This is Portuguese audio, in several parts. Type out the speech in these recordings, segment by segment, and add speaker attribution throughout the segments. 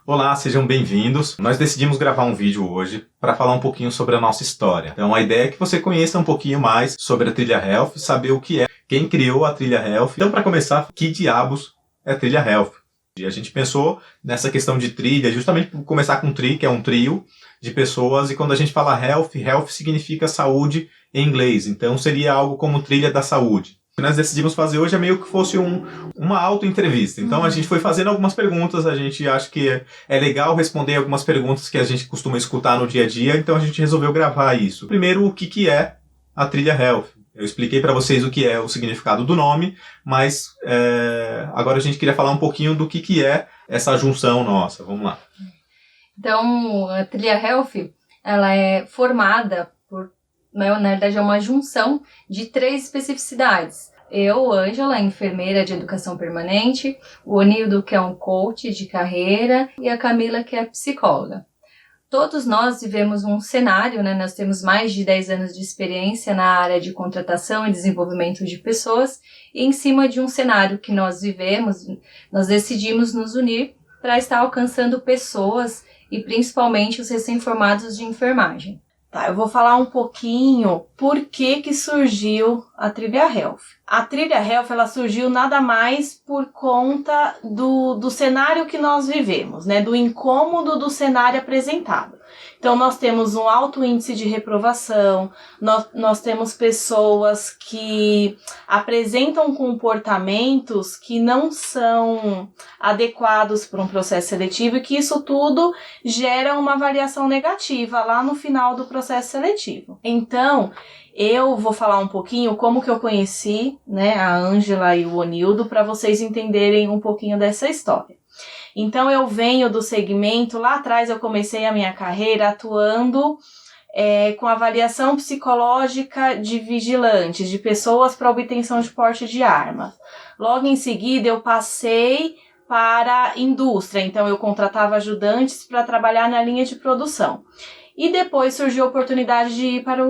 Speaker 1: Olá, sejam bem-vindos. Nós decidimos gravar um vídeo hoje para falar um pouquinho sobre a nossa história. Então a ideia é que você conheça um pouquinho mais sobre a Trilha Health, saber o que é, quem criou a Trilha Health. Então, para começar, que diabos é a Trilha Health? E a gente pensou nessa questão de trilha, justamente por começar com tri, que é um trio de pessoas, e quando a gente fala health significa saúde em inglês, então seria algo como trilha da saúde. O que nós decidimos fazer hoje é meio que fosse uma auto-entrevista. Então a gente foi fazendo algumas perguntas, a gente acha que é legal responder algumas perguntas que a gente costuma escutar no dia a dia, então a gente resolveu gravar isso. Primeiro, o que é a Trilha Health? Eu expliquei para vocês o que é o significado do nome, mas agora a gente queria falar um pouquinho do que é essa junção nossa. Vamos lá.
Speaker 2: Então, a Trilha Health, ela é formada por, na verdade, é uma junção de 3 especificidades. Eu, Ângela, enfermeira de educação permanente, o Onildo, que é um coach de carreira, e a Camila, que é psicóloga. Todos nós vivemos um cenário, né? Nós temos mais de 10 anos de experiência na área de contratação e desenvolvimento de pessoas, e em cima de um cenário que nós vivemos, nós decidimos nos unir para estar alcançando pessoas e principalmente os recém-formados de enfermagem.
Speaker 3: Tá, eu vou falar um pouquinho por que surgiu a Trilha Health. A Trilha Health, ela surgiu nada mais por conta do cenário que nós vivemos, né? Do incômodo do cenário apresentado. Então, nós temos um alto índice de reprovação, nós temos pessoas que apresentam comportamentos que não são adequados para um processo seletivo e que isso tudo gera uma avaliação negativa lá no final do processo seletivo. Então, eu vou falar um pouquinho como que eu conheci, né, a Ângela e o Onildo para vocês entenderem um pouquinho dessa história. Então, eu venho do segmento, lá atrás eu comecei a minha carreira atuando com avaliação psicológica de vigilantes, de pessoas para obtenção de porte de arma. Logo em seguida, eu passei para a indústria, então eu contratava ajudantes para trabalhar na linha de produção. E depois surgiu a oportunidade de ir para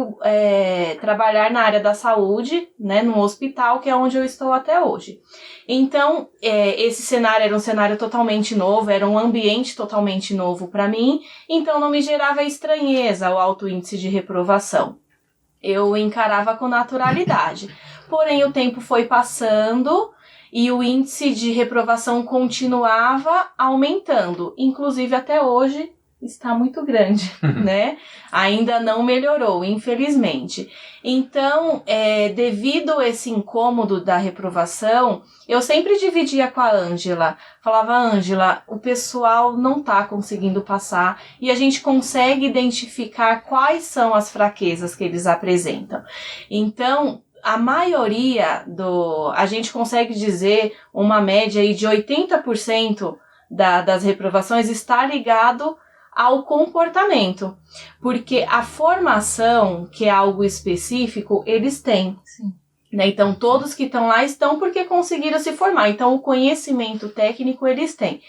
Speaker 3: trabalhar na área da saúde, né, num hospital, que é onde eu estou até hoje. Então, esse cenário era um cenário totalmente novo, era um ambiente totalmente novo para mim, então não me gerava estranheza o alto índice de reprovação. Eu encarava com naturalidade. Porém, o tempo foi passando e o índice de reprovação continuava aumentando, inclusive até hoje está muito grande, né? Ainda não melhorou, infelizmente. Então, devido a esse incômodo da reprovação, eu sempre dividia com a Ângela. Falava, Ângela, o pessoal não está conseguindo passar e a gente consegue identificar quais são as fraquezas que eles apresentam. Então, a maioria a gente consegue dizer uma média aí de 80% das reprovações está ligado ao comportamento, porque a formação, que é algo específico, eles têm.
Speaker 2: Sim.
Speaker 3: Né? Então, todos que estão lá estão porque conseguiram se formar. Então, o conhecimento técnico eles têm.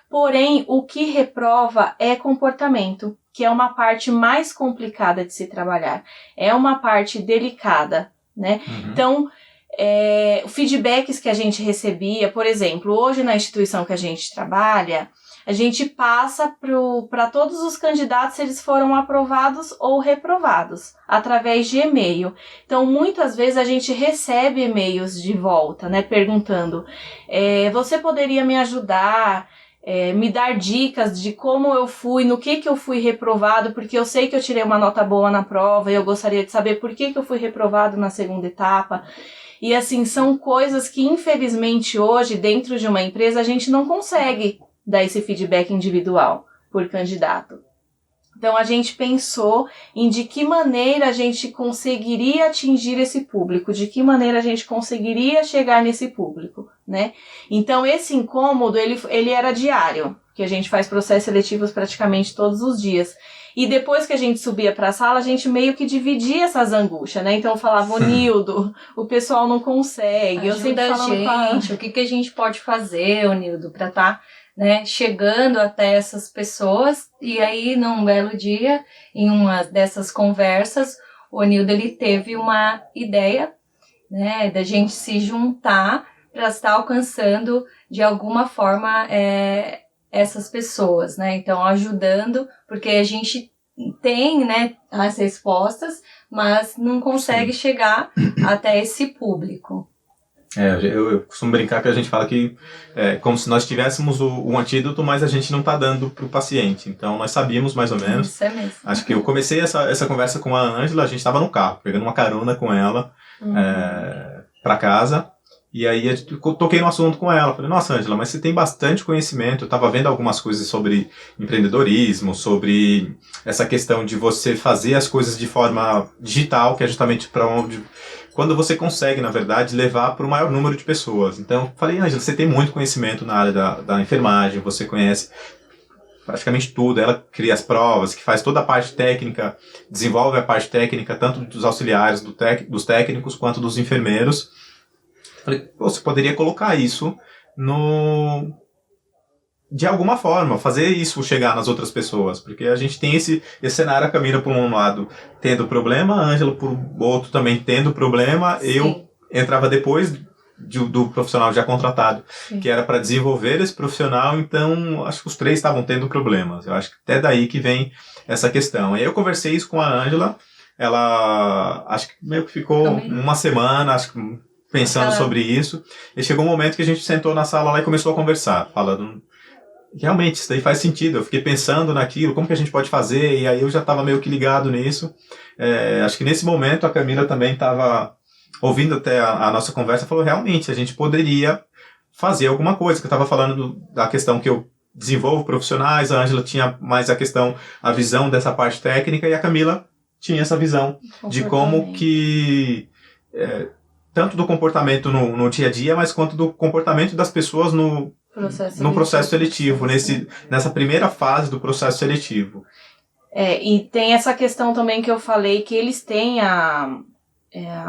Speaker 3: Porém, o que reprova é comportamento, que é uma parte mais complicada de se trabalhar. É uma parte delicada, né? Então, feedbacks que a gente recebia, por exemplo, hoje na instituição que a gente trabalha, a gente passa para todos os candidatos se eles foram aprovados ou reprovados, através de e-mail. Então, muitas vezes a gente recebe e-mails de volta, né, perguntando, você poderia me ajudar, me dar dicas de como eu fui, no que eu fui reprovado, porque eu sei que eu tirei uma nota boa na prova e eu gostaria de saber por que eu fui reprovado na segunda etapa. E assim, são coisas que infelizmente hoje, dentro de uma empresa, a gente não consegue dar esse feedback individual por candidato. Então, a gente pensou em de que maneira a gente conseguiria atingir esse público, de que maneira a gente conseguiria chegar nesse público, né? Então, esse incômodo, ele era diário, que a gente faz processos seletivos praticamente todos os dias. E depois que a gente subia para a sala, a gente meio que dividia essas angústias, né? Então, eu falava, Onildo, o pessoal não consegue.
Speaker 2: Ajuda
Speaker 3: eu sempre falando
Speaker 2: a gente, o que a gente pode fazer, Onildo, para estar chegando até essas pessoas. E aí, num belo dia, em uma dessas conversas, o Onildo, ele teve uma ideia, né, da gente se juntar para estar alcançando, de alguma forma, essas pessoas, né? Então, ajudando, porque a gente tem, né, as respostas, mas não consegue chegar até esse público.
Speaker 1: Eu costumo brincar que a gente fala que é como se nós tivéssemos o antídoto, mas a gente não está dando para o paciente. Então, nós sabíamos mais ou menos.
Speaker 2: Isso é mesmo.
Speaker 1: Acho que eu comecei essa conversa com a Ângela, a gente estava no carro, pegando uma carona com ela para casa. E aí eu toquei no assunto com ela. Falei, nossa, Ângela, mas você tem bastante conhecimento. Eu estava vendo algumas coisas sobre empreendedorismo, sobre essa questão de você fazer as coisas de forma digital, que é justamente para onde... Quando você consegue, na verdade, levar para o maior número de pessoas. Então, eu falei, Ângela, você tem muito conhecimento na área da enfermagem, você conhece praticamente tudo. Ela cria as provas, que faz toda a parte técnica, desenvolve a parte técnica, tanto dos auxiliares, dos técnicos, quanto dos enfermeiros. Eu falei, você poderia colocar isso de alguma forma, fazer isso chegar nas outras pessoas, porque a gente tem esse cenário, a Camila por um lado tendo problema, a Ângela por outro também tendo problema. Sim. Eu entrava depois do profissional já contratado, sim, que era para desenvolver esse profissional, então acho que os três estavam tendo problemas. Eu acho que até daí que vem essa questão. Aí eu conversei isso com a Ângela, ela acho que meio que ficou uma semana, acho que pensando sobre isso, e chegou um momento que a gente sentou na sala lá e começou a conversar, falando... Realmente, isso daí faz sentido. Eu fiquei pensando naquilo, como que a gente pode fazer, e aí eu já estava meio que ligado nisso. Acho que nesse momento a Camila também estava ouvindo até a nossa conversa, falou, realmente, a gente poderia fazer alguma coisa, que eu estava falando da questão que eu desenvolvo profissionais, a Ângela tinha mais a visão dessa parte técnica, e a Camila tinha essa visão de como que... tanto do comportamento no dia a dia, mas quanto do comportamento das pessoas no processo seletivo, nessa primeira fase do processo seletivo.
Speaker 3: E tem essa questão também que eu falei, que eles têm a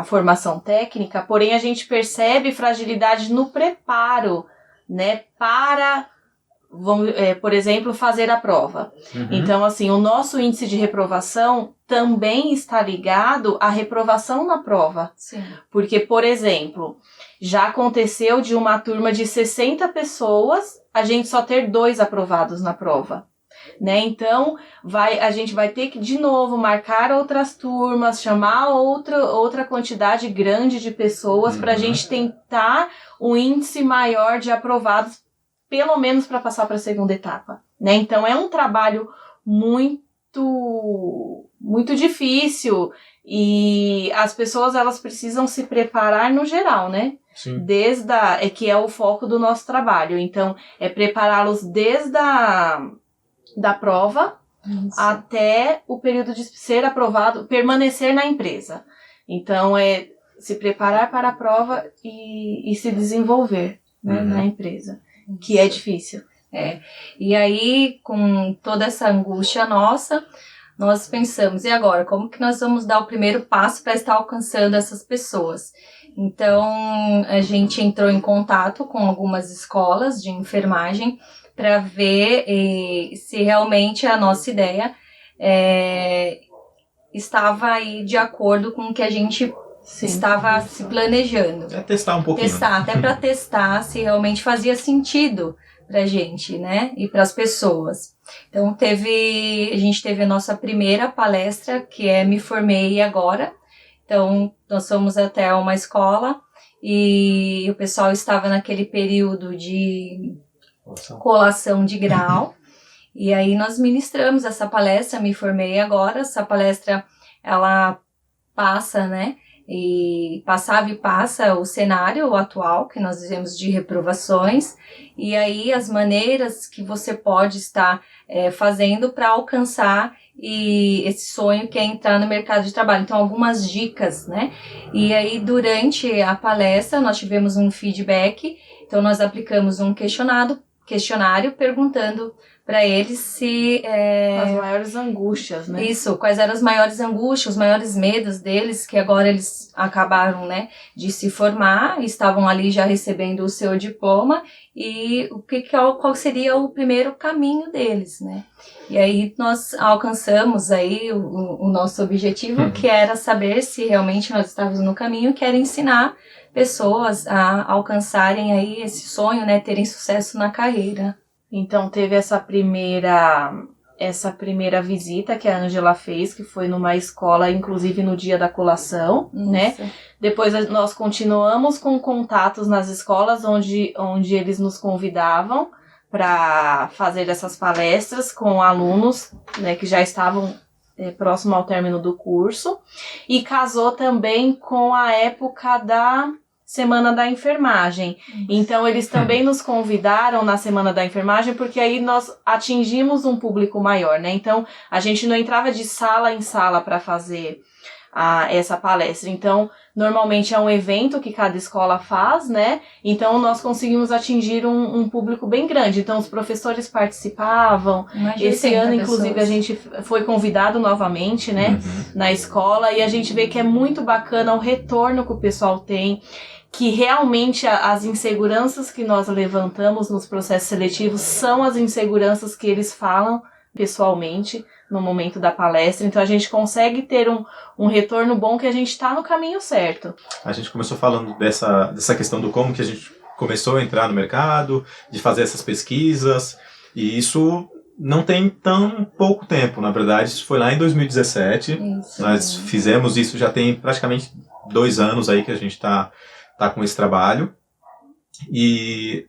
Speaker 3: formação técnica, porém a gente percebe fragilidade no preparo, né, para, por exemplo, fazer a prova. Então, assim, o nosso índice de reprovação também está ligado à reprovação na prova. Sim. Porque, por exemplo... Já aconteceu de uma turma de 60 pessoas, a gente só ter 2 aprovados na prova, né? Então, a gente vai ter que, de novo, marcar outras turmas, chamar outra quantidade grande de pessoas para a gente tentar um índice maior de aprovados, pelo menos para passar para a segunda etapa, né? Então, é um trabalho muito, muito difícil e as pessoas, elas precisam se preparar no geral, né? Sim. Que é o foco do nosso trabalho. Então, é prepará-los desde da prova até o período de ser aprovado, permanecer na empresa. Então, é se preparar para a prova e se desenvolver, né, na empresa, que é difícil.
Speaker 2: E aí, com toda essa angústia nossa, nós pensamos, e agora? Como que nós vamos dar o primeiro passo para estar alcançando essas pessoas? Então, a gente entrou em contato com algumas escolas de enfermagem para ver se realmente a nossa ideia estava aí de acordo com o que a gente estava se planejando.
Speaker 1: Testar um pouquinho.
Speaker 2: Até para testar se realmente fazia sentido para a gente, né? E para as pessoas. Então, a gente teve a nossa primeira palestra, que é Me Formei Agora. Então, nós fomos até uma escola e o pessoal estava naquele período de colação de grau. E aí nós ministramos essa palestra, Me Formei Agora. Essa palestra, ela passa, né? E passa o cenário atual que nós vivemos de reprovações. E aí as maneiras que você pode estar fazendo para alcançar esse sonho que é entrar no mercado de trabalho. Então, algumas dicas, né? E aí, durante a palestra, nós tivemos um feedback. Então, nós aplicamos um questionário perguntando para eles se...
Speaker 3: As maiores angústias, né?
Speaker 2: Isso, quais eram as maiores angústias, os maiores medos deles, que agora eles acabaram, né, de se formar, estavam ali já recebendo o seu diploma, e qual seria o primeiro caminho deles, né? E aí nós alcançamos aí o nosso objetivo, que era saber se realmente nós estávamos no caminho, que era ensinar pessoas a alcançarem aí esse sonho, né, terem sucesso na carreira.
Speaker 3: Então teve essa primeira visita que a Ângela fez, que foi numa escola, inclusive no dia da colação, né? Depois nós continuamos com contatos nas escolas onde eles nos convidavam para fazer essas palestras com alunos, né, que já estavam próximo ao término do curso, e casou também com a época da Semana da Enfermagem. Então, eles também nos convidaram na Semana da Enfermagem, porque aí nós atingimos um público maior, né? Então, a gente não entrava de sala em sala para fazer essa palestra. Então, normalmente é um evento que cada escola faz, né? Então, nós conseguimos atingir um público bem grande. Então, os professores participavam. Esse ano, inclusive, a gente foi convidado novamente, né? Na escola. E a gente vê que é muito bacana o retorno que o pessoal tem, que realmente as inseguranças que nós levantamos nos processos seletivos são as inseguranças que eles falam pessoalmente no momento da palestra. Então a gente consegue ter um retorno bom, que a gente está no caminho certo.
Speaker 1: A gente começou falando dessa questão do como que a gente começou a entrar no mercado, de fazer essas pesquisas, e isso não tem tão pouco tempo, na verdade. Isso foi lá em 2017. Isso. Nós fizemos isso, já tem praticamente 2 anos aí que a gente tá com esse trabalho. E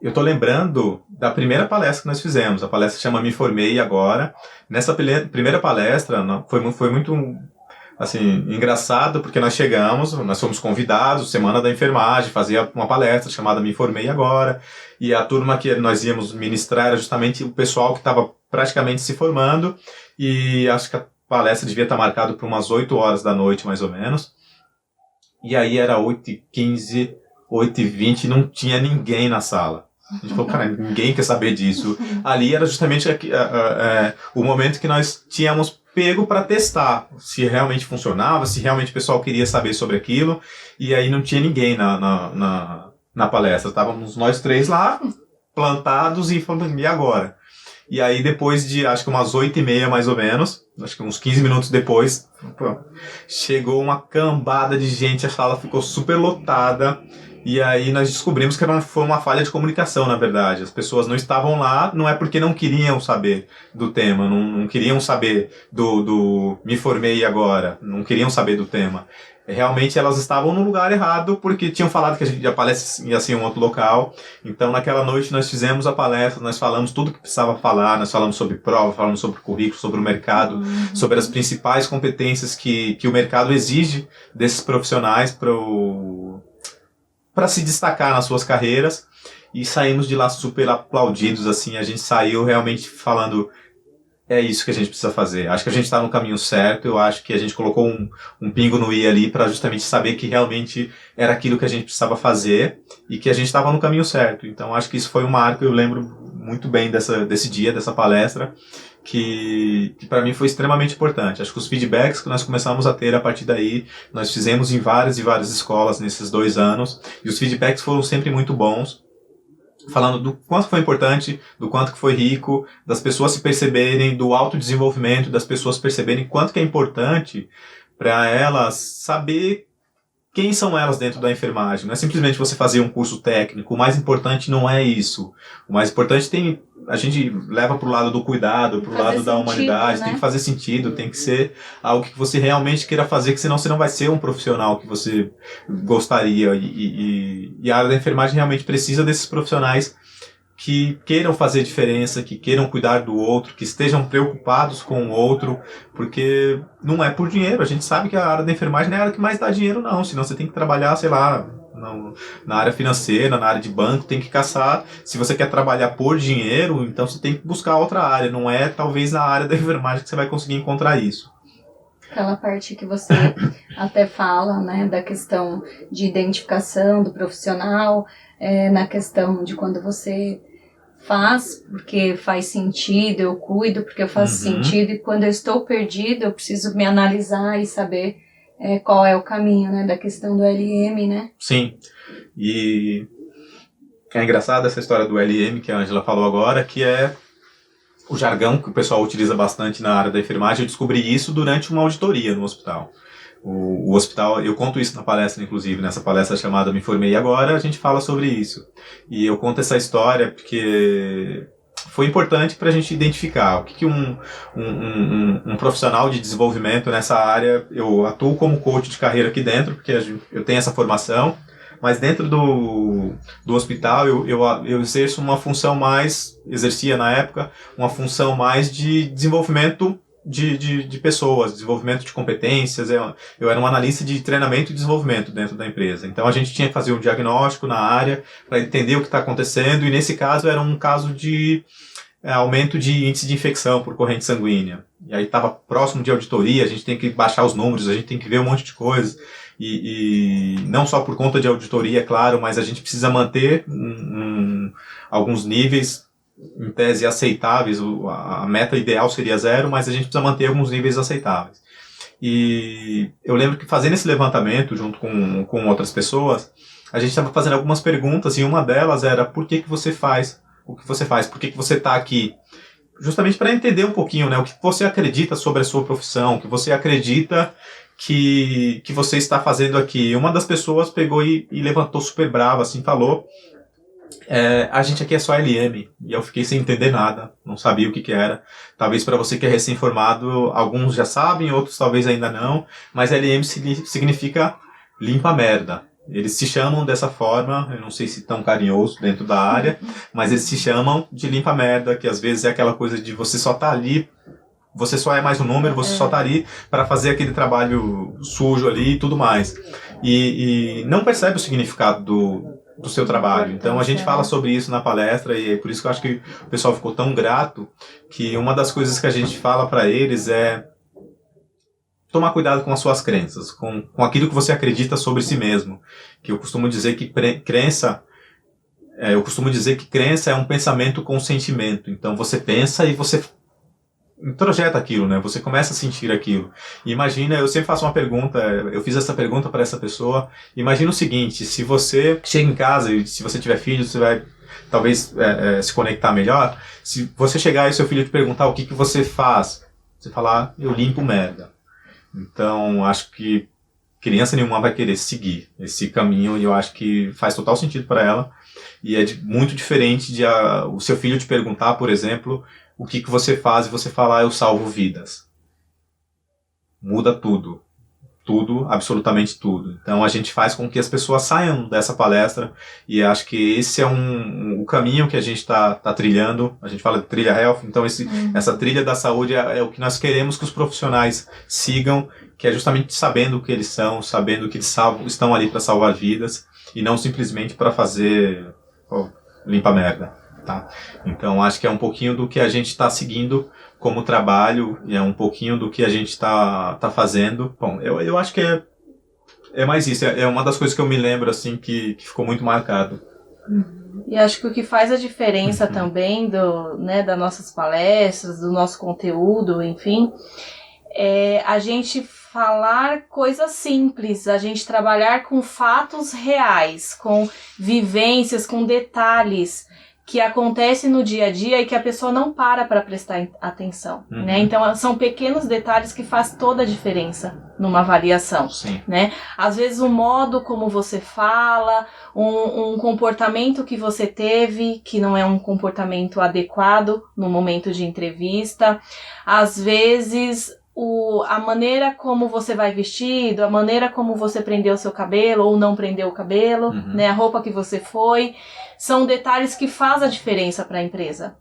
Speaker 1: eu tô lembrando da primeira palestra que nós fizemos. A palestra chama Me Formei Agora. Nessa primeira palestra foi muito assim, engraçado, porque nós fomos convidados, Semana da Enfermagem, fazia uma palestra chamada Me Formei Agora, e a turma que nós íamos ministrar era justamente o pessoal que estava praticamente se formando, e acho que a palestra devia estar marcada por umas 8 horas da noite, mais ou menos. E aí era 8h15, 8h20, não tinha ninguém na sala. A gente falou, cara, ninguém quer saber disso. Ali era justamente o momento que nós tínhamos pego para testar se realmente funcionava, se realmente o pessoal queria saber sobre aquilo. E aí não tinha ninguém na palestra. Estávamos nós 3 lá, plantados, e falando, e agora? E aí depois de, acho que umas 8h30 mais ou menos, acho que uns 15 minutos depois, chegou uma cambada de gente, a sala ficou super lotada. E aí nós descobrimos que foi uma falha de comunicação, na verdade. As pessoas não estavam lá, não é porque não queriam saber do tema, não queriam saber do Me Formei Agora, não queriam saber do tema. Realmente elas estavam no lugar errado, porque tinham falado que a palestra ia ser em um outro local. Então naquela noite nós fizemos a palestra, nós falamos tudo que precisava falar, nós falamos sobre prova, falamos sobre currículo, sobre o mercado, sobre as principais competências que o mercado exige desses profissionais para se destacar nas suas carreiras, e saímos de lá super aplaudidos, assim. A gente saiu realmente falando, é isso que a gente precisa fazer. Acho que a gente está no caminho certo. Eu acho que a gente colocou um pingo no i ali para justamente saber que realmente era aquilo que a gente precisava fazer e que a gente estava no caminho certo. Então acho que isso foi um marco. Eu lembro muito bem desse dia, dessa palestra, que para mim foi extremamente importante. Acho que os feedbacks que nós começamos a ter a partir daí, nós fizemos em várias e várias escolas nesses 2 anos, e os feedbacks foram sempre muito bons, falando do quanto foi importante, do quanto que foi rico, das pessoas se perceberem, do autodesenvolvimento, das pessoas perceberem quanto que é importante para elas saber quem são elas dentro da enfermagem. Não é simplesmente você fazer um curso técnico. O mais importante não é isso. O mais importante a gente leva pro lado do cuidado, pro lado da humanidade, né? Tem que fazer sentido, tem que ser algo que você realmente queira fazer, que senão você não vai ser um profissional que você gostaria. E a área da enfermagem realmente precisa desses profissionais que queiram fazer diferença, que queiram cuidar do outro, que estejam preocupados com o outro, porque não é por dinheiro. A gente sabe que a área da enfermagem não é a área que mais dá dinheiro, não. Senão você tem que trabalhar, sei lá, na área financeira, na área de banco, tem que caçar. Se você quer trabalhar por dinheiro, então você tem que buscar outra área. Não é, talvez, na área da enfermagem que você vai conseguir encontrar isso.
Speaker 2: Aquela parte que você até fala, né, da questão de identificação do profissional, na questão de quando você faz porque faz sentido, eu cuido porque eu faço sentido, e quando eu estou perdido eu preciso me analisar e saber qual é o caminho, né, da questão do LM, né?
Speaker 1: Sim, e é engraçado essa história do LM que a Ângela falou agora, que é o jargão que o pessoal utiliza bastante na área da enfermagem. Eu descobri isso durante uma auditoria no hospital. O hospital, eu conto isso na palestra, inclusive, nessa palestra chamada Me Formei Agora, a gente fala sobre isso. E eu conto essa história porque foi importante para a gente identificar o que um profissional de desenvolvimento nessa área. Eu atuo como coach de carreira aqui dentro, porque eu tenho essa formação, mas dentro do hospital eu exerço uma função mais, exercia na época, uma função mais de desenvolvimento de pessoas, desenvolvimento de competências. Eu era um analista de treinamento e desenvolvimento dentro da empresa. Então a gente tinha que fazer um diagnóstico na área para entender o que está acontecendo, e nesse caso era um caso de aumento de índice de infecção por corrente sanguínea. E aí estava próximo de auditoria, a gente tem que baixar os números, a gente tem que ver um monte de coisa. E não só por conta de auditoria, é claro, mas a gente precisa manter alguns níveis em tese aceitáveis. A meta ideal seria 0, mas a gente precisa manter alguns níveis aceitáveis. E eu lembro que fazendo esse levantamento junto com outras pessoas, a gente estava fazendo algumas perguntas, e uma delas era: por que você faz o que você faz? Por que você está aqui? Justamente para entender um pouquinho, né, o que você acredita sobre a sua profissão, o que você acredita que você está fazendo aqui. E uma das pessoas pegou e levantou super brava, assim, falou: a gente aqui é só LM. E eu fiquei sem entender nada, não sabia o que era. Talvez para você que é recém-formado, alguns já sabem, outros talvez ainda não, mas LM significa limpa merda. Eles se chamam dessa forma, eu não sei se tão carinhoso dentro da área, mas eles se chamam de limpa merda, que às vezes é aquela coisa de você só tá ali, você só é mais um número, você só tá ali para fazer aquele trabalho sujo ali e tudo mais. E não percebe o significado do seu trabalho. Então a gente fala sobre isso na palestra, e é por isso que eu acho que o pessoal ficou tão grato, que uma das coisas que a gente fala para eles é tomar cuidado com as suas crenças, com aquilo que você acredita sobre si mesmo. Que eu costumo dizer que crença é um pensamento com sentimento. Então você pensa e você introjeta aquilo, né? Você começa a sentir aquilo. E imagina, eu sempre faço uma pergunta, eu fiz essa pergunta para essa pessoa. Imagina o seguinte: se você chega em casa e se você tiver filho, você vai talvez se conectar melhor. Se você chegar e seu filho te perguntar o que você faz, você falar: eu limpo merda. Então, acho que criança nenhuma vai querer seguir esse caminho, e eu acho que faz total sentido para ela. E é muito diferente de o seu filho te perguntar, por exemplo, o que você faz, e você falar: eu salvo vidas. Muda tudo. Tudo, absolutamente tudo. Então a gente faz com que as pessoas saiam dessa palestra, e acho que esse é o caminho que a gente está trilhando. A gente fala de trilha health, então essa trilha da saúde é o que nós queremos que os profissionais sigam, que é justamente sabendo o que eles são, sabendo que eles estão ali para salvar vidas, e não simplesmente para fazer limpa merda. Tá? Então acho que é um pouquinho do que a gente está seguindo como trabalho, e é um pouquinho do que a gente está fazendo. Bom, eu acho que é mais isso, é uma das coisas que eu me lembro assim que ficou muito marcado.
Speaker 3: E acho que o que faz a diferença também das nossas palestras, do nosso conteúdo, enfim, é a gente falar coisas simples, a gente trabalhar com fatos reais, com vivências, com detalhes que acontece no dia a dia e que a pessoa não para prestar atenção, né? Então são pequenos detalhes que faz toda a diferença numa avaliação, né? Às vezes o modo como você fala, um comportamento que você teve que não é um comportamento adequado no momento de entrevista, às vezes a maneira como você vai vestido, a maneira como você prendeu o seu cabelo ou não prendeu o cabelo, né? A roupa que você foi, são detalhes que faz a diferença para a empresa.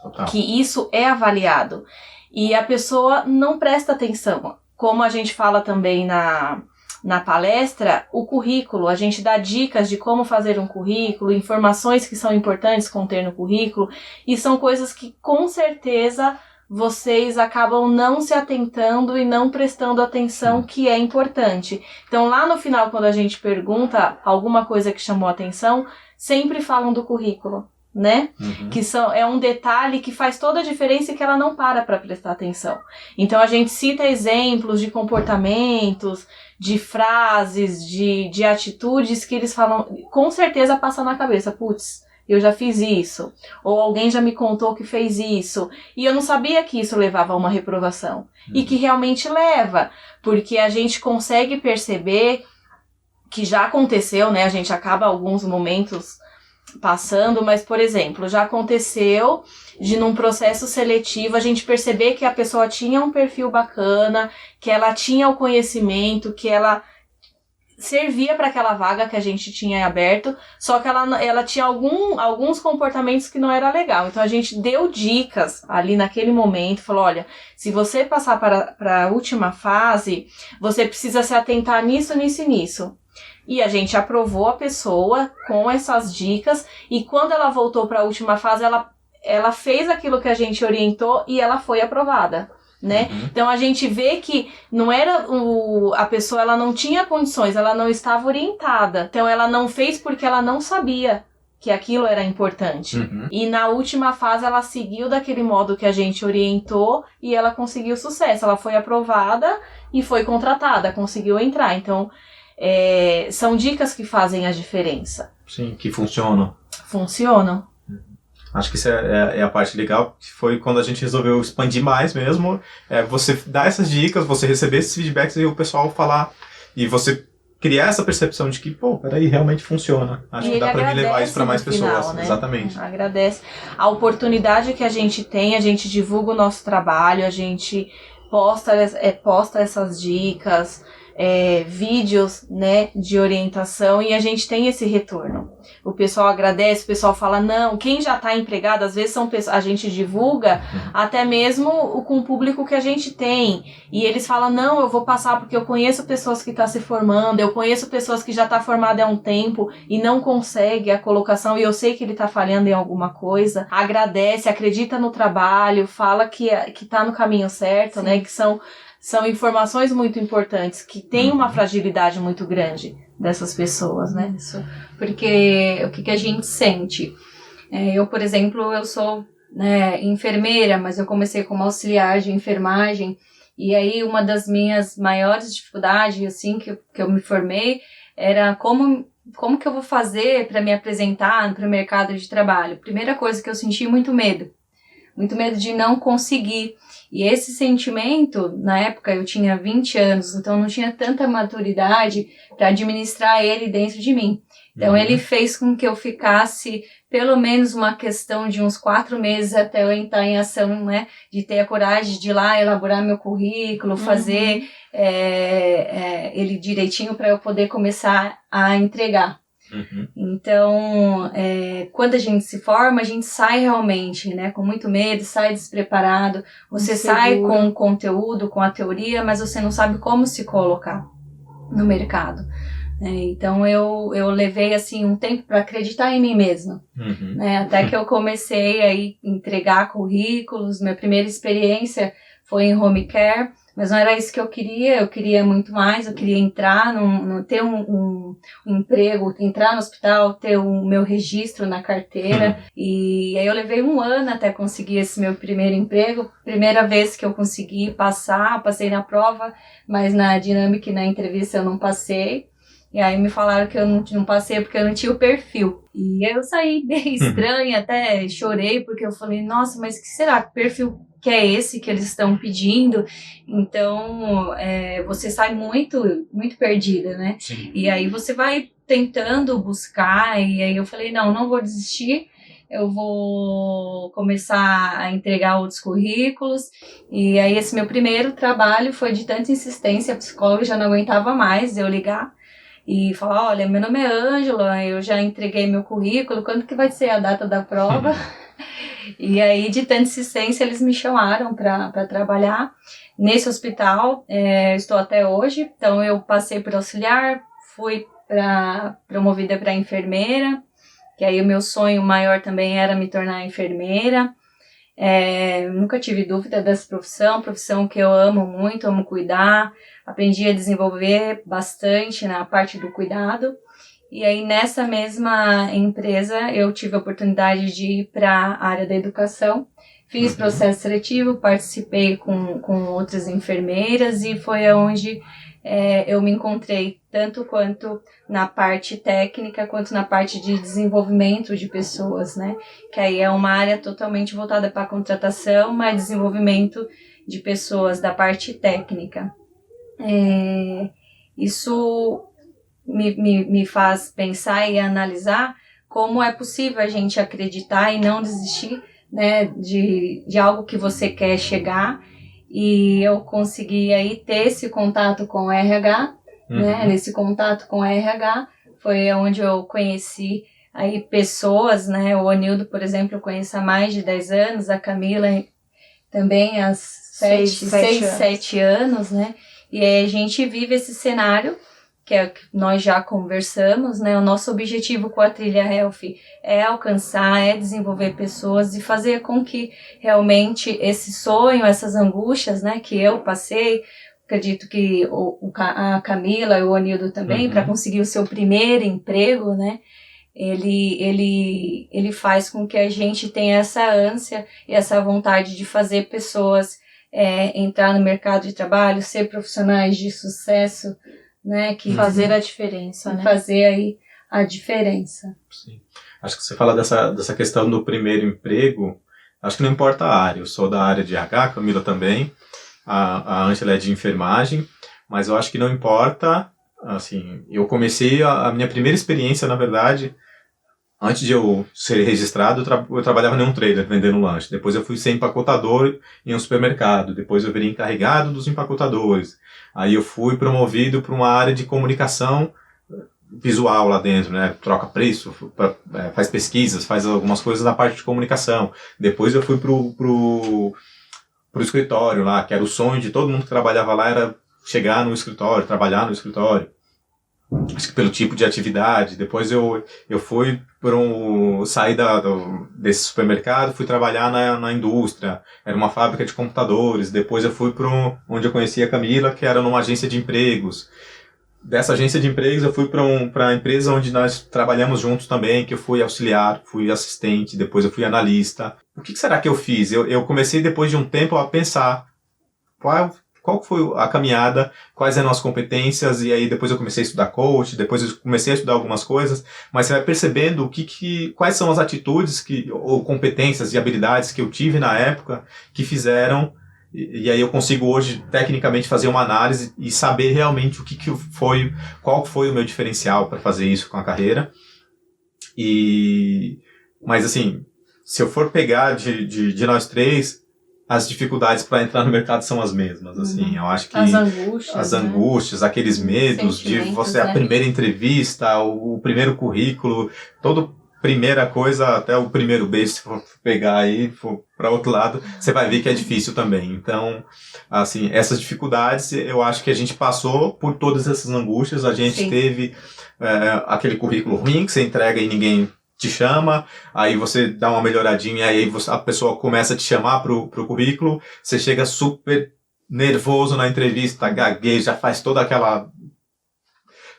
Speaker 3: Total. Que isso é avaliado. E a pessoa não presta atenção. Como a gente fala também na palestra, o currículo, a gente dá dicas de como fazer um currículo, informações que são importantes conter no currículo, e são coisas que com certeza vocês acabam não se atentando e não prestando atenção, que é importante. Então lá no final, quando a gente pergunta alguma coisa que chamou a atenção, sempre falam do currículo, né? Que é um detalhe que faz toda a diferença e que ela não para prestar atenção. Então a gente cita exemplos de comportamentos, de frases, de atitudes que eles falam, com certeza passa na cabeça: putz, eu já fiz isso. Ou alguém já me contou que fez isso. E eu não sabia que isso levava a uma reprovação. E que realmente leva. Porque a gente consegue perceber que já aconteceu, né? A gente acaba alguns momentos passando, mas, por exemplo, já aconteceu de num processo seletivo a gente perceber que a pessoa tinha um perfil bacana, que ela tinha o conhecimento, que ela servia para aquela vaga que a gente tinha aberto, só que ela tinha alguns comportamentos que não era legal. Então a gente deu dicas ali naquele momento, falou, olha, se você passar para a última fase, você precisa se atentar nisso, nisso e nisso. E a gente aprovou a pessoa com essas dicas, e quando ela voltou para a última fase, ela fez aquilo que a gente orientou e ela foi aprovada, né? Então a gente vê que não era a pessoa, ela não tinha condições, ela não estava orientada. Então ela não fez porque ela não sabia que aquilo era importante. E na última fase ela seguiu daquele modo que a gente orientou e ela conseguiu sucesso. Ela foi aprovada e foi contratada, conseguiu entrar. Então são dicas que fazem a diferença.
Speaker 1: Sim, que funcionam.
Speaker 3: Funcionam.
Speaker 1: Acho que isso é a parte legal, que foi quando a gente resolveu expandir mais mesmo. Você dar essas dicas, você receber esses feedbacks e o pessoal falar, e você criar essa percepção de que, pô, peraí, realmente funciona. Acho que dá pra me levar isso pra mais pessoas. Final, né? Exatamente.
Speaker 3: Agradece a oportunidade que a gente tem, a gente divulga o nosso trabalho, a gente posta essas dicas, vídeos, né, de orientação, e a gente tem esse retorno. O pessoal agradece, o pessoal fala, não, quem já está empregado, às vezes a gente divulga até mesmo com o público que a gente tem, e eles falam, não, eu vou passar porque eu conheço pessoas que estão se formando, eu conheço pessoas que já estão formadas há um tempo e não consegue a colocação, e eu sei que ele está falhando em alguma coisa. Agradece, acredita no trabalho, fala que está no caminho certo, né, que são informações muito importantes, que tem uma fragilidade muito grande dessas pessoas, né?
Speaker 2: Isso. Porque o que a gente sente? Eu, por exemplo, eu sou, né, enfermeira, mas eu comecei como auxiliar de enfermagem, e aí uma das minhas maiores dificuldades, assim, que eu me formei, era como que eu vou fazer para me apresentar para o mercado de trabalho. Primeira coisa que eu senti, muito medo de não conseguir. E esse sentimento, na época eu tinha 20 anos, então não tinha tanta maturidade para administrar ele dentro de mim. Então ele fez com que eu ficasse pelo menos uma questão de uns 4 meses até eu entrar em ação, né? De ter a coragem de ir lá elaborar meu currículo, fazer ele direitinho para eu poder começar a entregar. Então, quando a gente se forma, a gente sai realmente, né, com muito medo, sai despreparado, você sai com o conteúdo, com a teoria, mas você não sabe como se colocar no mercado. Então, eu levei, assim, um tempo para acreditar em mim mesma, né, até que eu comecei a entregar currículos. Minha primeira experiência foi em home care, mas não era isso que eu queria muito mais, eu queria entrar, ter um emprego, entrar no hospital, ter o meu registro na carteira, e aí eu levei 1 ano até conseguir esse meu primeiro emprego. Primeira vez que eu consegui passei na prova, mas na dinâmica e na entrevista eu não passei, e aí me falaram que eu não passei porque eu não tinha o perfil. E aí eu saí bem estranha, até chorei, porque eu falei, nossa, mas que será que perfil que é esse que eles estão pedindo? Então, você sai muito, muito perdida, né? Sim. E aí você vai tentando buscar, e aí eu falei, não vou desistir, eu vou começar a entregar outros currículos. E aí esse meu primeiro trabalho foi de tanta insistência, a psicóloga já não aguentava mais eu ligar e falar, olha, meu nome é Ângela, eu já entreguei meu currículo, quando que vai ser a data da prova? E aí, de tanta insistência, eles me chamaram para trabalhar nesse hospital. Estou até hoje. Então, eu passei por auxiliar, fui promovida para enfermeira, que aí o meu sonho maior também era me tornar enfermeira. Nunca tive dúvida dessa profissão que eu amo muito, amo cuidar. Aprendi a desenvolver bastante na parte do cuidado. E aí, nessa mesma empresa, eu tive a oportunidade de ir para a área da educação. Fiz processo seletivo, participei com outras enfermeiras e foi onde eu me encontrei tanto quanto na parte técnica quanto na parte de desenvolvimento de pessoas, né? Que aí é uma área totalmente voltada para a contratação, mas desenvolvimento de pessoas da parte técnica. Isso me faz pensar e analisar como é possível a gente acreditar e não desistir, né, de algo que você quer chegar. E eu consegui aí ter esse contato com o RH, né? Nesse contato com o RH foi onde eu conheci aí pessoas, né? O Onildo, por exemplo, eu conheço há mais de 10 anos, a Camila também há 7 anos, né? E aí a gente vive esse cenário que é o que nós já conversamos, né? O nosso objetivo com a Trilha Health é alcançar, é desenvolver pessoas e fazer com que realmente esse sonho, essas angústias, né, que eu passei, acredito que a Camila e o Onildo também, para conseguir o seu primeiro emprego, né, ele faz com que a gente tenha essa ânsia e essa vontade de fazer pessoas entrar no mercado de trabalho, ser profissionais de sucesso, né, que
Speaker 3: fazer a diferença, né?
Speaker 2: Fazer aí a diferença.
Speaker 1: Sim. Acho que você fala dessa questão do primeiro emprego, acho que não importa a área, eu sou da área de RH, a Camila também, a Ângela é de enfermagem, mas eu acho que não importa, assim, eu comecei a minha primeira experiência, na verdade, antes de eu ser registrado, eu trabalhava em um trailer vendendo lanche. Depois eu fui ser empacotador em um supermercado. Depois eu virei encarregado dos empacotadores. Aí eu fui promovido para uma área de comunicação visual lá dentro, né? Troca preço, faz pesquisas, faz algumas coisas na parte de comunicação. Depois eu fui pro escritório lá, que era o sonho de todo mundo que trabalhava lá, era chegar no escritório, trabalhar no escritório. Acho que pelo tipo de atividade. Depois eu fui saí desse supermercado, fui trabalhar na indústria, era uma fábrica de computadores. Depois eu fui onde eu conheci a Camila, que era numa agência de empregos. Dessa agência de empregos eu fui para a empresa onde nós trabalhamos juntos também, que eu fui auxiliar, fui assistente, depois eu fui analista. O que será que eu fiz? Eu comecei depois de um tempo a pensar qual foi a caminhada, quais eram as competências, e aí depois eu comecei a estudar coach, depois eu comecei a estudar algumas coisas, mas você vai percebendo quais são as atitudes ou competências e habilidades que eu tive na época que fizeram, e aí eu consigo hoje tecnicamente fazer uma análise e saber realmente qual foi o meu diferencial para fazer isso com a carreira. Mas assim, se eu for pegar de nós três, as dificuldades para entrar no mercado são as mesmas, assim, eu acho que as angústias, né? Aqueles medos de você, a primeira entrevista, o primeiro currículo, toda primeira coisa, até o primeiro beijo, se for pegar aí, for para outro lado, você vai ver que é difícil também. Então, assim, essas dificuldades, eu acho que a gente passou por todas essas angústias, a gente teve aquele currículo ruim que você entrega e ninguém te chama, aí você dá uma melhoradinha, aí a pessoa começa a te chamar pro currículo, você chega super nervoso na entrevista, gagueja, faz toda aquela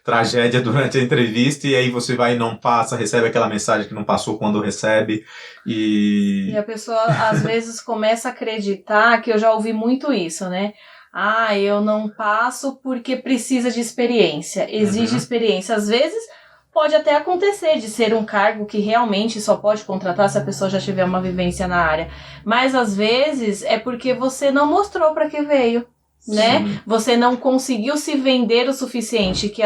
Speaker 1: tragédia durante a entrevista, e aí você vai e não passa, recebe aquela mensagem que não passou quando recebe, e
Speaker 3: a pessoa às vezes começa a acreditar, que eu já ouvi muito isso, né? Eu não passo porque precisa de experiência, exige experiência. Às vezes pode até acontecer de ser um cargo que realmente só pode contratar se a pessoa já tiver uma vivência na área. Mas às vezes é porque você não mostrou para que veio, né? Sim. Você não conseguiu se vender o suficiente, que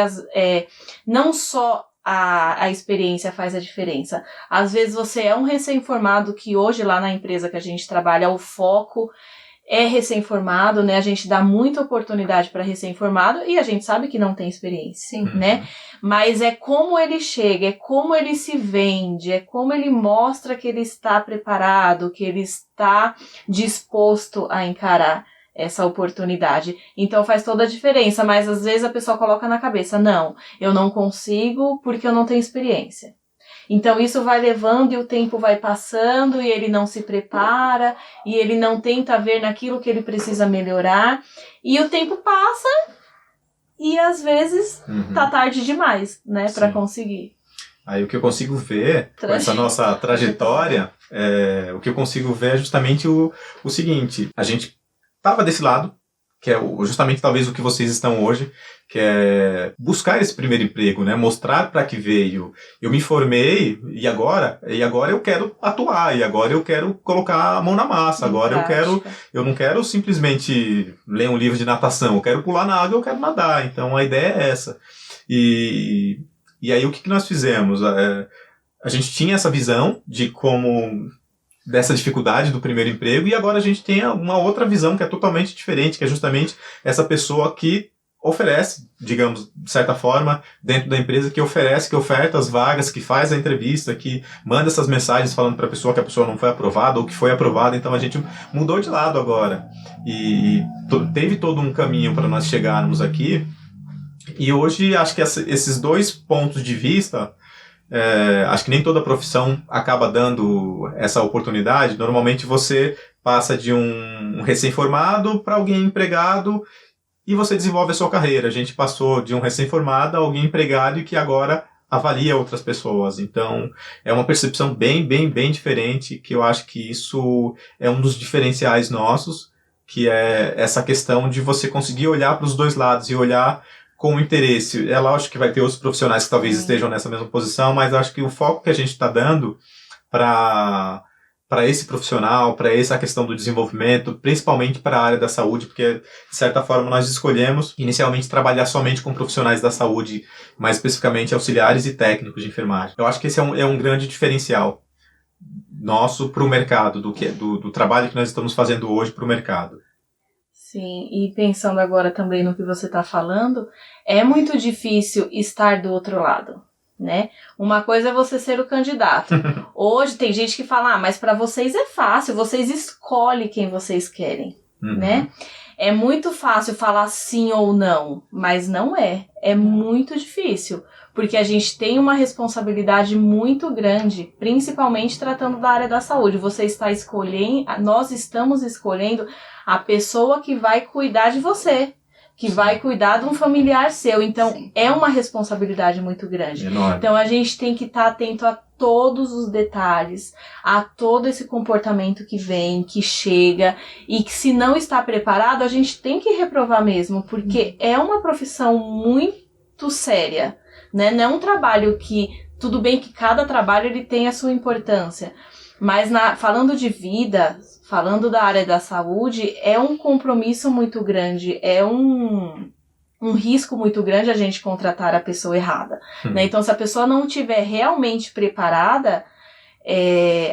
Speaker 3: não só a experiência faz a diferença. Às vezes você é um recém-formado, que hoje lá na empresa que a gente trabalha, o foco é recém-formado, né? A gente dá muita oportunidade para recém-formado e a gente sabe que não tem experiência, sim, né? Mas é como ele chega, é como ele se vende, é como ele mostra que ele está preparado, que ele está disposto a encarar essa oportunidade. Então faz toda a diferença, mas às vezes a pessoa coloca na cabeça, não, eu não consigo porque eu não tenho experiência. Então isso vai levando e o tempo vai passando e ele não se prepara e ele não tenta ver naquilo que ele precisa melhorar e o tempo passa e às vezes tá tarde demais, né, para conseguir.
Speaker 1: Aí o que eu consigo ver com essa nossa trajetória o que eu consigo ver é justamente o seguinte: a gente estava desse lado, que é justamente talvez o que vocês estão hoje, que é buscar esse primeiro emprego, né? Mostrar para que veio. Eu me formei e agora eu quero atuar, e agora eu quero colocar a mão na massa, agora eu não quero simplesmente ler um livro de natação, eu quero pular na água, eu quero nadar. Então a ideia é essa. E aí o que nós fizemos? A gente tinha essa visão de como dessa dificuldade do primeiro emprego, e agora a gente tem uma outra visão que é totalmente diferente, que é justamente essa pessoa que oferece, digamos, de certa forma, dentro da empresa, que oferta as vagas, que faz a entrevista, que manda essas mensagens falando para a pessoa que a pessoa não foi aprovada ou que foi aprovada. Então a gente mudou de lado agora. E teve todo um caminho para nós chegarmos aqui. E hoje acho que esses dois pontos de vista, acho que nem toda profissão acaba dando essa oportunidade. Normalmente você passa de um recém-formado para alguém empregado e você desenvolve a sua carreira. A gente passou de um recém-formado a alguém empregado e que agora avalia outras pessoas. Então, é uma percepção bem, bem, bem diferente, que eu acho que isso é um dos diferenciais nossos, que é essa questão de você conseguir olhar para os dois lados e olhar com interesse. É lógico que vai ter outros profissionais que talvez estejam nessa mesma posição, mas acho que o foco que a gente está dando para esse profissional, para essa questão do desenvolvimento, principalmente para a área da saúde, porque, de certa forma, nós escolhemos inicialmente trabalhar somente com profissionais da saúde, mais especificamente auxiliares e técnicos de enfermagem. Eu acho que esse é um grande diferencial nosso para o mercado, do trabalho que nós estamos fazendo hoje para o mercado.
Speaker 3: Sim, e pensando agora também no que você está falando, é muito difícil estar do outro lado, né? Uma coisa é você ser o candidato. Hoje tem gente que fala, mas para vocês é fácil, vocês escolhem quem vocês querem, né? É muito fácil falar sim ou não, mas não é. É muito difícil, porque a gente tem uma responsabilidade muito grande, principalmente tratando da área da saúde. Você está escolhendo, nós estamos escolhendo a pessoa que vai cuidar de você, que vai cuidar de um familiar seu. Então, é uma responsabilidade muito grande.
Speaker 1: Enorme.
Speaker 3: Então, a gente tem que estar atento a todos os detalhes, a todo esse comportamento que vem, que chega, e que se não está preparado, a gente tem que reprovar mesmo, porque é uma profissão muito séria, né? Não é um trabalho que, tudo bem que cada trabalho ele tem a sua importância, mas falando de vida, falando da área da saúde, é um compromisso muito grande, é um risco muito grande a gente contratar a pessoa errada, né? Então, se a pessoa não estiver realmente preparada,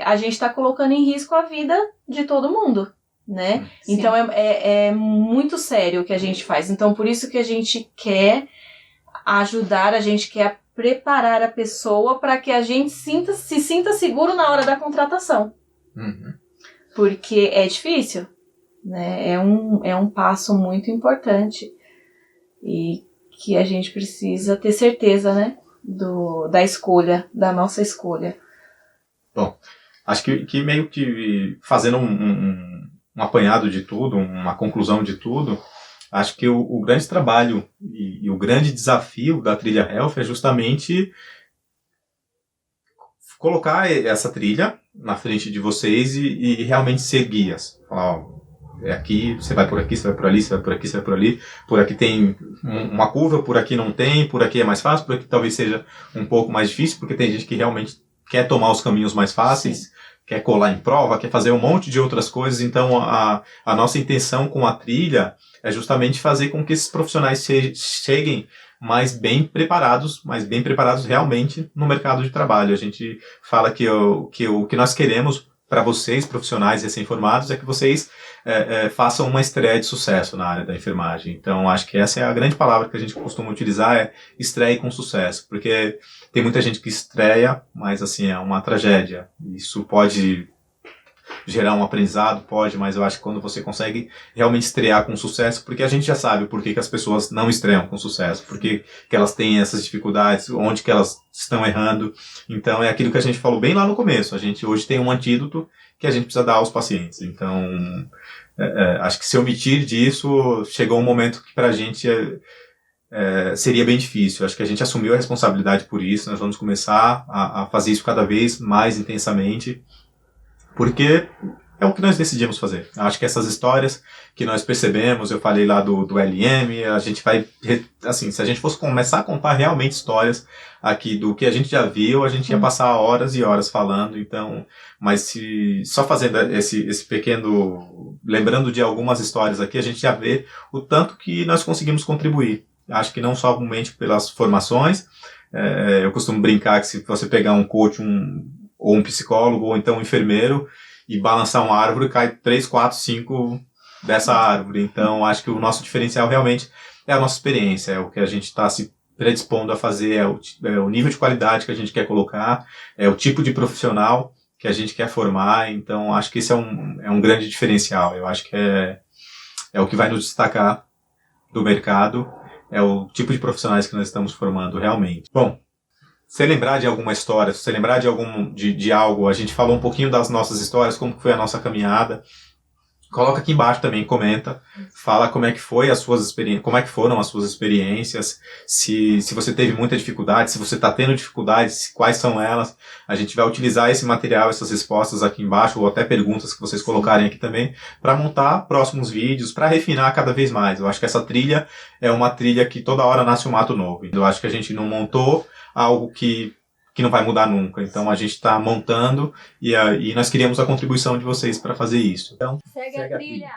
Speaker 3: a gente está colocando em risco a vida de todo mundo, né?
Speaker 2: Sim.
Speaker 3: Então, é muito sério o que a gente faz. Então, por isso que a gente quer ajudar, a gente quer preparar a pessoa para que a gente se sinta seguro na hora da contratação. Porque é difícil, né? É um passo muito importante e que a gente precisa ter certeza, né? Da escolha, da nossa escolha.
Speaker 1: Bom, acho que meio que fazendo um apanhado de tudo, uma conclusão de tudo, acho que o grande trabalho e o grande desafio da Trilha Health é justamente colocar essa trilha na frente de vocês e realmente ser guias. Falar, é aqui, você vai por aqui, você vai por ali, você vai por aqui, você vai por ali. Por aqui tem uma curva, por aqui não tem, por aqui é mais fácil, por aqui talvez seja um pouco mais difícil, porque tem gente que realmente quer tomar os caminhos mais fáceis. Sim. Quer colar em prova, quer fazer um monte de outras coisas. Então, a nossa intenção com a trilha é justamente fazer com que esses profissionais cheguem mais bem preparados realmente no mercado de trabalho. A gente fala que o que nós queremos para vocês, profissionais recém-formados, é que vocês façam uma estreia de sucesso na área da enfermagem. Então, acho que essa é a grande palavra que a gente costuma utilizar, é estreie com sucesso, porque tem muita gente que estreia, mas assim, é uma tragédia. Isso pode gerar um aprendizado, pode, mas eu acho que quando você consegue realmente estrear com sucesso, porque a gente já sabe o porquê que as pessoas não estreiam com sucesso, porque que elas têm essas dificuldades, onde que elas estão errando. Então é aquilo que a gente falou bem lá no começo, a gente hoje tem um antídoto que a gente precisa dar aos pacientes. Então acho que se omitir disso, chegou um momento que pra gente seria bem difícil. Acho que a gente assumiu a responsabilidade por isso, nós vamos começar a fazer isso cada vez mais intensamente. porque é o que nós decidimos fazer. Acho que essas histórias que nós percebemos, eu falei lá do LM, a gente vai, assim, se a gente fosse começar a contar realmente histórias aqui do que a gente já viu, a gente ia passar horas e horas falando, então, mas se só fazendo esse pequeno, lembrando de algumas histórias aqui, a gente já vê o tanto que nós conseguimos contribuir. Acho que não somente pelas formações, eu costumo brincar que se você pegar um coach, ou um psicólogo, ou então um enfermeiro, e balançar uma árvore, cai 3, 4, 5 dessa árvore. Então, acho que o nosso diferencial realmente é a nossa experiência, é o que a gente está se predispondo a fazer, é o nível de qualidade que a gente quer colocar, é o tipo de profissional que a gente quer formar. Então, acho que esse é um grande diferencial. Eu acho que é o que vai nos destacar do mercado, é o tipo de profissionais que nós estamos formando realmente. Bom, se você lembrar de alguma história, se você lembrar de algo, a gente falou um pouquinho das nossas histórias, como foi a nossa caminhada. Coloca aqui embaixo também, comenta, fala como é que foi as suas experiências, como é que foram as suas experiências, se você teve muita dificuldade, se você está tendo dificuldades, quais são elas. A gente vai utilizar esse material, essas respostas aqui embaixo, ou até perguntas que vocês colocarem aqui também, para montar próximos vídeos, para refinar cada vez mais. Eu acho que essa trilha é uma trilha que toda hora nasce um mato novo. Eu acho que a gente não montou algo que não vai mudar nunca. Então a gente está montando e nós queríamos a contribuição de vocês para fazer isso. Então,
Speaker 2: segue a trilha!